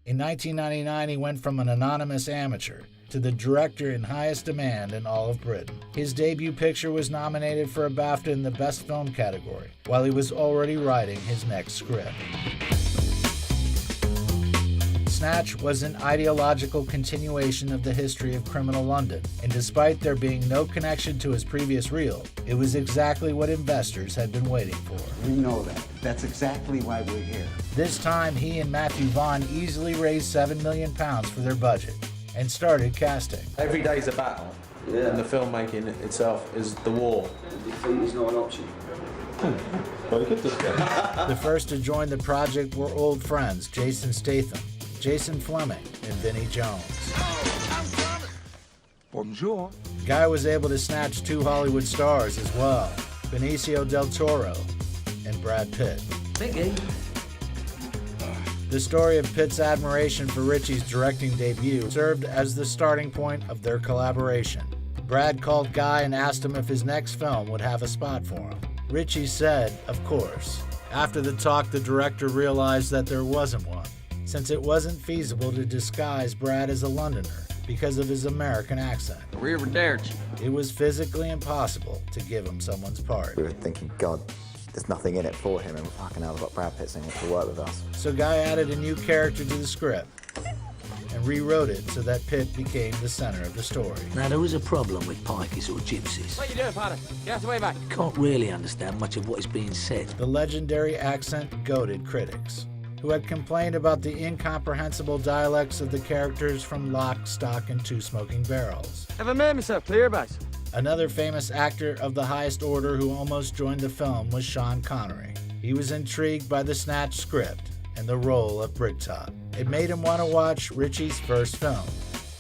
In 1999, he went from an anonymous amateur to the director in highest demand in all of Britain. His debut picture was nominated for a BAFTA in the Best Film category, while he was already writing his next script. Snatch was an ideological continuation of the history of criminal London, and despite there being no connection to his previous reel, it was exactly what investors had been waiting for. We know that. That's exactly why we're here. This time, he and Matthew Vaughn easily raised £7 million for their budget and started casting. Every day's a battle, and the filmmaking itself is the war. Defeat is not an option. Very good, this guy. The first to join the project were old friends Jason Statham, Jason Fleming, and Vinnie Jones. Bonjour. Guy was able to snatch 2 Hollywood stars as well, Benicio del Toro and Brad Pitt. Biggie. The story of Pitt's admiration for Ritchie's directing debut served as the starting point of their collaboration. Brad called Guy and asked him if his next film would have a spot for him. Ritchie said, of course. After the talk, the director realized that there wasn't one, since it wasn't feasible to disguise Brad as a Londoner because of his American accent. It was physically impossible to give him someone's part. We were thinking, God, there's nothing in it for him, and fucking hell, we've got Brad Pitt saying to work with us. So Guy added a new character to the script and rewrote it so that Pitt became the center of the story. Now, there is a problem with pikeys or gypsies. What are you doing, father? Get out the way back. You can't really understand much of what is being said. The legendary accent goaded critics, who had complained about the incomprehensible dialects of the characters from Lock, Stock, and Two Smoking Barrels. Have I made myself clear, boss? Another famous actor of the highest order who almost joined the film was Sean Connery. He was intrigued by the Snatch script and the role of Bricktop. It made him want to watch Ritchie's first film.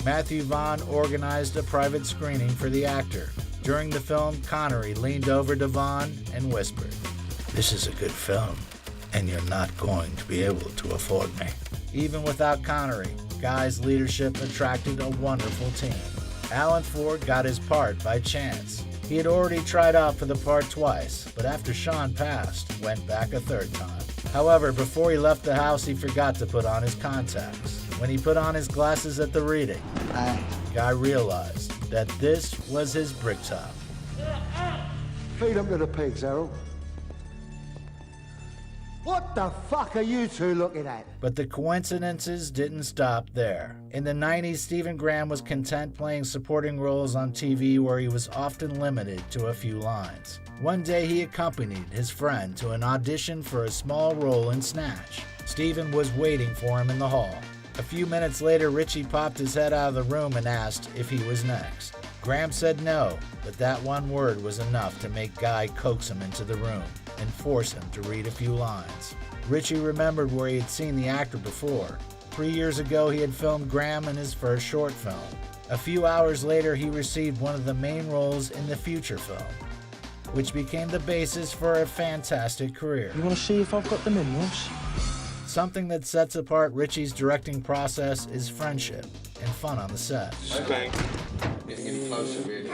Matthew Vaughn organized a private screening for the actor. During the film, Connery leaned over to Vaughn and whispered, "This is a good film, and you're not going to be able to afford me." Even without Connery, Guy's leadership attracted a wonderful team. Alan Ford got his part by chance. He had already tried out for the part twice, but after Sean passed, went back a third time. However, before he left the house, he forgot to put on his contacts. When he put on his glasses at the reading, Guy realized that this was his Bricktop. Feed them to the pigs, Harold. What the fuck are you two looking at? But the coincidences didn't stop there. In the 90s, Stephen Graham was content playing supporting roles on TV where he was often limited to a few lines. One day he accompanied his friend to an audition for a small role in Snatch. Stephen was waiting for him in the hall. A few minutes later, Ritchie popped his head out of the room and asked if he was next. Graham said no, but that one word was enough to make Guy coax him into the room and force him to read a few lines. Ritchie remembered where he had seen the actor before. 3 years ago, he had filmed Graham in his first short film. A few hours later, he received one of the main roles in the feature film, which became the basis for a fantastic career. You want to see if I've got the minerals? Something that sets apart Ritchie's directing process is friendship and fun on the set. Okay. Getting any closer, really.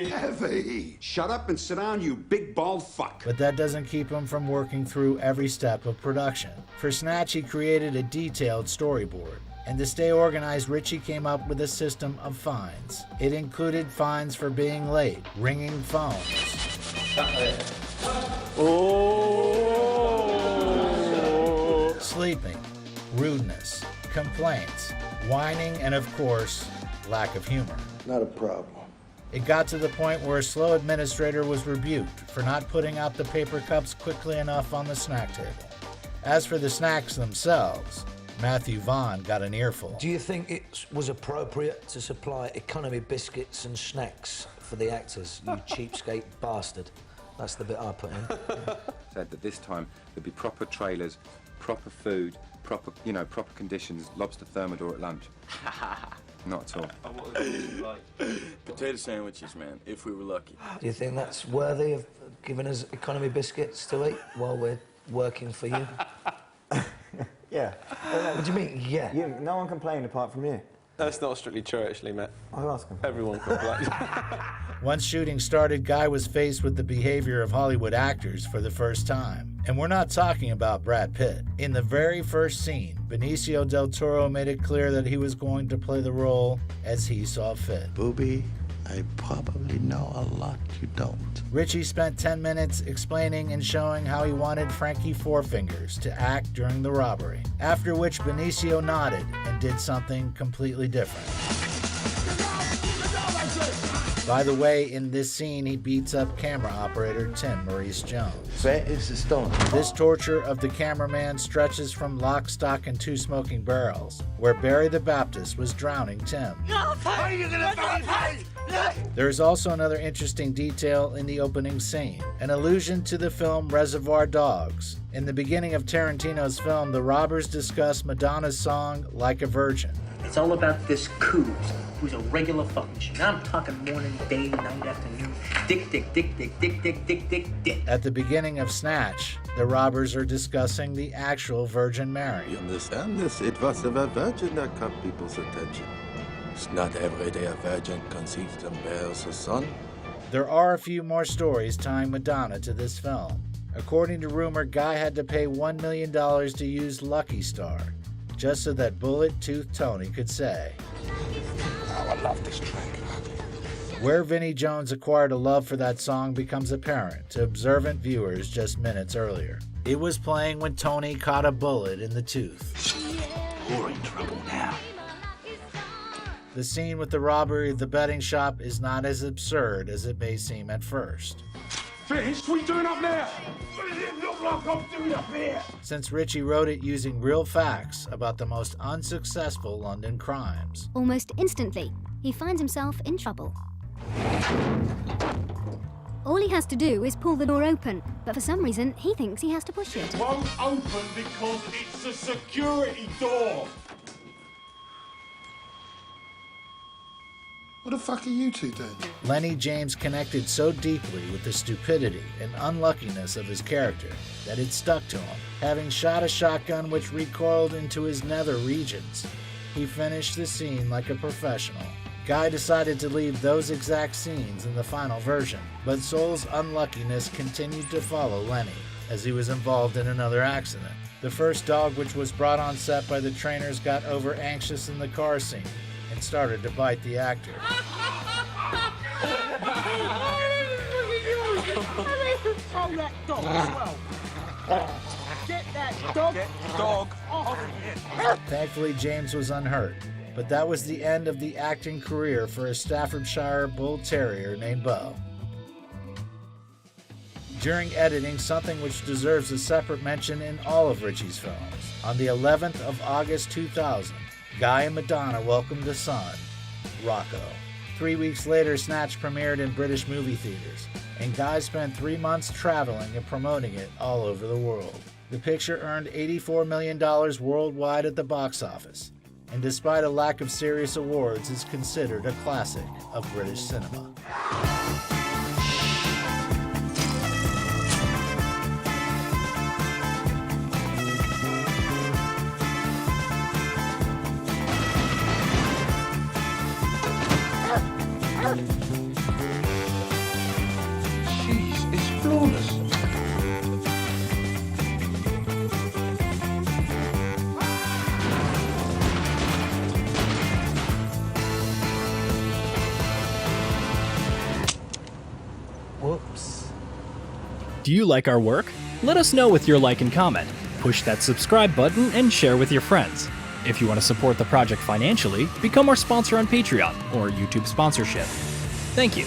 Heavy. Shut up and sit down, you big bald fuck. But that doesn't keep him from working through every step of production. For Snatch, he created a detailed storyboard. And to stay organized, Ritchie came up with a system of fines. It included fines for being late, ringing phones, sleeping, rudeness, complaints, whining, and of course, lack of humor. Not a problem. It got to the point where a slow administrator was rebuked for not putting out the paper cups quickly enough on the snack table. As for the snacks themselves, Matthew Vaughn got an earful. Do you think it was appropriate to supply economy biscuits and snacks for the actors, you cheapskate bastard? That's the bit I put in. Said that this time there'd be proper trailers, proper food, proper conditions, lobster thermidor at lunch. Not at all. Potato sandwiches, man, if we were lucky. Do you think that's worthy of giving us economy biscuits to eat while we're working for you? Yeah. What do you mean, yeah? No one complained apart from you. That's not strictly true, actually, Matt. I'll ask him. Everyone complains. Once shooting started, Guy was faced with the behavior of Hollywood actors for the first time. And we're not talking about Brad Pitt. In the very first scene, Benicio del Toro made it clear that he was going to play the role as he saw fit. Booby, I probably know a lot you don't. Ritchie spent 10 minutes explaining and showing how he wanted Frankie Four Fingers to act during the robbery, after which Benicio nodded and did something completely different. By the way, in this scene, he beats up camera operator Tim Maurice Jones. Where is the stone? This torture of the cameraman stretches from Lock, Stock, and Two Smoking Barrels, where Barry the Baptist was drowning Tim. There is also another interesting detail in the opening scene, an allusion to the film Reservoir Dogs. In the beginning of Tarantino's film, the robbers discuss Madonna's song Like a Virgin. It's all about this coos who's a regular fucking shit. I'm talking morning, day, night, afternoon. Dick, dick, dick, dick, dick, dick, dick, dick, dick. At the beginning of Snatch, the robbers are discussing the actual Virgin Mary. You understand this? It was the virgin that caught people's attention. It's not every day a virgin conceives and bears a son. There are a few more stories tying Madonna to this film. According to rumor, Guy had to pay $1 million to use Lucky Star, just so that Bullet Tooth Tony could say, Oh, I love this track. Where Vinnie Jones acquired a love for that song becomes apparent to observant viewers just minutes earlier. It was playing when Tony caught a bullet in the tooth. We're in trouble now. The scene with the robbery of the betting shop is not as absurd as it may seem at first. Fish, what are you doing up there? What does it look like I'm doing up here? Since Ritchie wrote it using real facts about the most unsuccessful London crimes. Almost instantly, he finds himself in trouble. All he has to do is pull the door open, but for some reason, he thinks he has to push it. Won't open because it's a security door. What the fuck are you two doing? Lenny James connected so deeply with the stupidity and unluckiness of his character that it stuck to him. Having shot a shotgun which recoiled into his nether regions, he finished the scene like a professional. Guy decided to leave those exact scenes in the final version, but Soul's unluckiness continued to follow Lenny as he was involved in another accident. The first dog which was brought on set by the trainers got over anxious in the car scene and started to bite the actor. Throw that dog as well. Get that dog off here. Thankfully, James was unhurt, but that was the end of the acting career for a Staffordshire Bull Terrier named Bo. During editing, something which deserves a separate mention in all of Ritchie's films. On the 11th of August 2000, Guy and Madonna welcomed a son, Rocco. 3 weeks later, Snatch premiered in British movie theaters, and Guy spent 3 months traveling and promoting it all over the world. The picture earned $84 million worldwide at the box office, and despite a lack of serious awards, is considered a classic of British cinema. Jeez, it's flawless. Whoops. Do you like our work? Let us know with your like and comment. Push that subscribe button and share with your friends. If you want to support the project financially, become our sponsor on Patreon or YouTube sponsorship. Thank you.